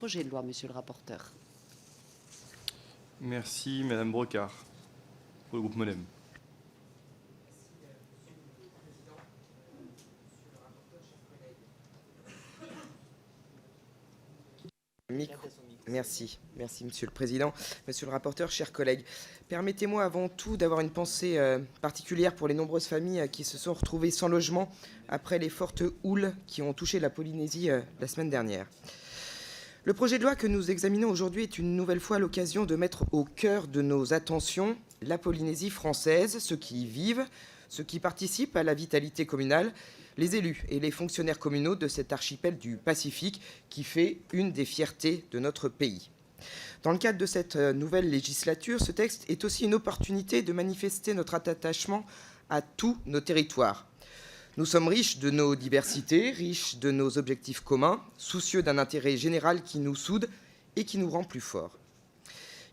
Projet de loi, monsieur le rapporteur. Merci, Madame Brocard, pour le groupe MODEM. Merci, Monsieur le Président. Monsieur le rapporteur, chers collègues, permettez-moi avant tout d'avoir une pensée particulière pour les nombreuses familles qui se sont retrouvées sans logement après les fortes houles qui ont touché la Polynésie la semaine dernière. Le projet de loi que nous examinons aujourd'hui est une nouvelle fois l'occasion de mettre au cœur de nos attentions la Polynésie française, ceux qui y vivent, ceux qui participent à la vitalité communale, les élus et les fonctionnaires communaux de cet archipel du Pacifique qui fait une des fiertés de notre pays. Dans le cadre de cette nouvelle législature, ce texte est aussi une opportunité de manifester notre attachement à tous nos territoires. Nous sommes riches de nos diversités, riches de nos objectifs communs, soucieux d'un intérêt général qui nous soude et qui nous rend plus forts.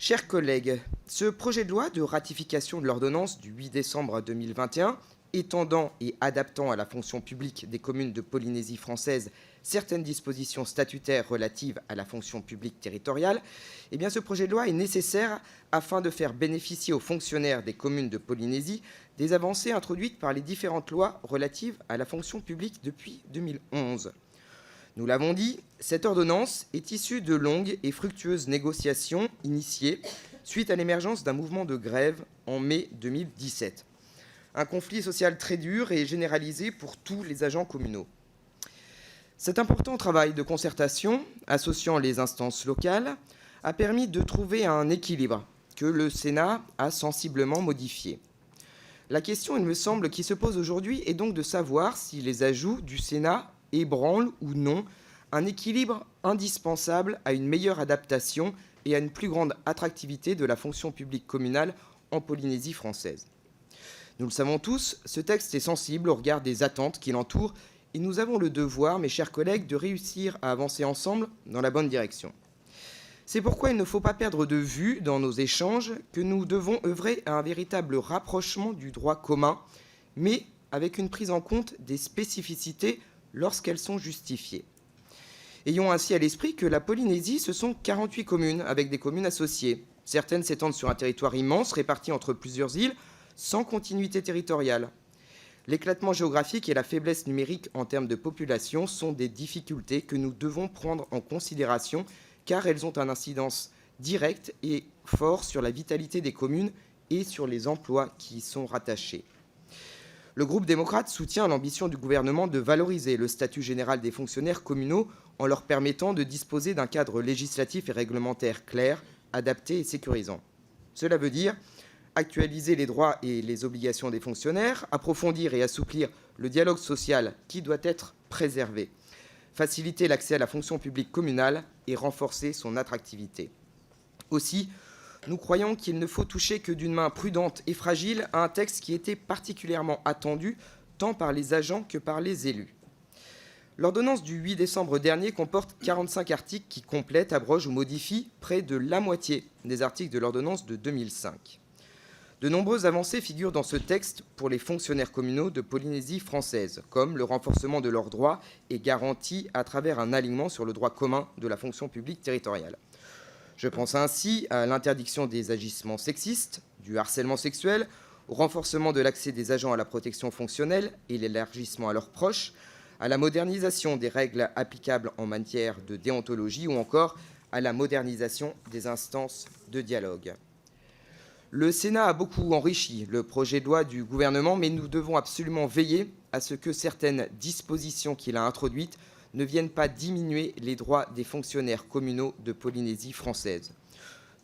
Chers collègues, ce projet de loi de ratification de l'ordonnance du 8 décembre 2021 étendant et adaptant à la fonction publique des communes de Polynésie française certaines dispositions statutaires relatives à la fonction publique territoriale, eh bien ce projet de loi est nécessaire afin de faire bénéficier aux fonctionnaires des communes de Polynésie des avancées introduites par les différentes lois relatives à la fonction publique depuis 2011. Nous l'avons dit, cette ordonnance est issue de longues et fructueuses négociations initiées suite à l'émergence d'un mouvement de grève en mai 2017. Un conflit social très dur et généralisé pour tous les agents communaux. Cet important travail de concertation, associant les instances locales, a permis de trouver un équilibre que le Sénat a sensiblement modifié. La question, il me semble, qui se pose aujourd'hui est donc de savoir si les ajouts du Sénat ébranlent ou non un équilibre indispensable à une meilleure adaptation et à une plus grande attractivité de la fonction publique communale en Polynésie française. Nous le savons tous, ce texte est sensible au regard des attentes qui l'entourent et nous avons le devoir, mes chers collègues, de réussir à avancer ensemble dans la bonne direction. C'est pourquoi il ne faut pas perdre de vue dans nos échanges que nous devons œuvrer à un véritable rapprochement du droit commun, mais avec une prise en compte des spécificités lorsqu'elles sont justifiées. Ayons ainsi à l'esprit que la Polynésie, ce sont 48 communes avec des communes associées. Certaines s'étendent sur un territoire immense réparti entre plusieurs îles, sans continuité territoriale. L'éclatement géographique et la faiblesse numérique en termes de population sont des difficultés que nous devons prendre en considération car elles ont une incidence directe et forte sur la vitalité des communes et sur les emplois qui y sont rattachés. Le groupe démocrate soutient l'ambition du gouvernement de valoriser le statut général des fonctionnaires communaux en leur permettant de disposer d'un cadre législatif et réglementaire clair, adapté et sécurisant. Cela veut dire actualiser les droits et les obligations des fonctionnaires, approfondir et assouplir le dialogue social qui doit être préservé, faciliter l'accès à la fonction publique communale et renforcer son attractivité. Aussi, nous croyons qu'il ne faut toucher que d'une main prudente et fragile à un texte qui était particulièrement attendu tant par les agents que par les élus. L'ordonnance du 8 décembre dernier comporte 45 articles qui complètent, abrogent ou modifient près de la moitié des articles de l'ordonnance de 2005. De nombreuses avancées figurent dans ce texte pour les fonctionnaires communaux de Polynésie française, comme le renforcement de leurs droits et garanties à travers un alignement sur le droit commun de la fonction publique territoriale. Je pense ainsi à l'interdiction des agissements sexistes, du harcèlement sexuel, au renforcement de l'accès des agents à la protection fonctionnelle et l'élargissement à leurs proches, à la modernisation des règles applicables en matière de déontologie ou encore à la modernisation des instances de dialogue. Le Sénat a beaucoup enrichi le projet de loi du gouvernement, mais nous devons absolument veiller à ce que certaines dispositions qu'il a introduites ne viennent pas diminuer les droits des fonctionnaires communaux de Polynésie française.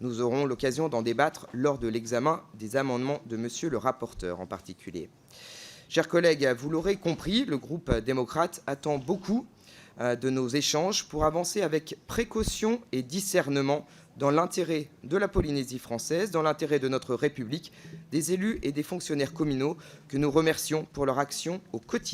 Nous aurons l'occasion d'en débattre lors de l'examen des amendements de monsieur le rapporteur en particulier. Chers collègues, vous l'aurez compris, le groupe démocrate attend beaucoup de nos échanges pour avancer avec précaution et discernement dans l'intérêt de la Polynésie française, dans l'intérêt de notre République, des élus et des fonctionnaires communaux que nous remercions pour leur action au quotidien.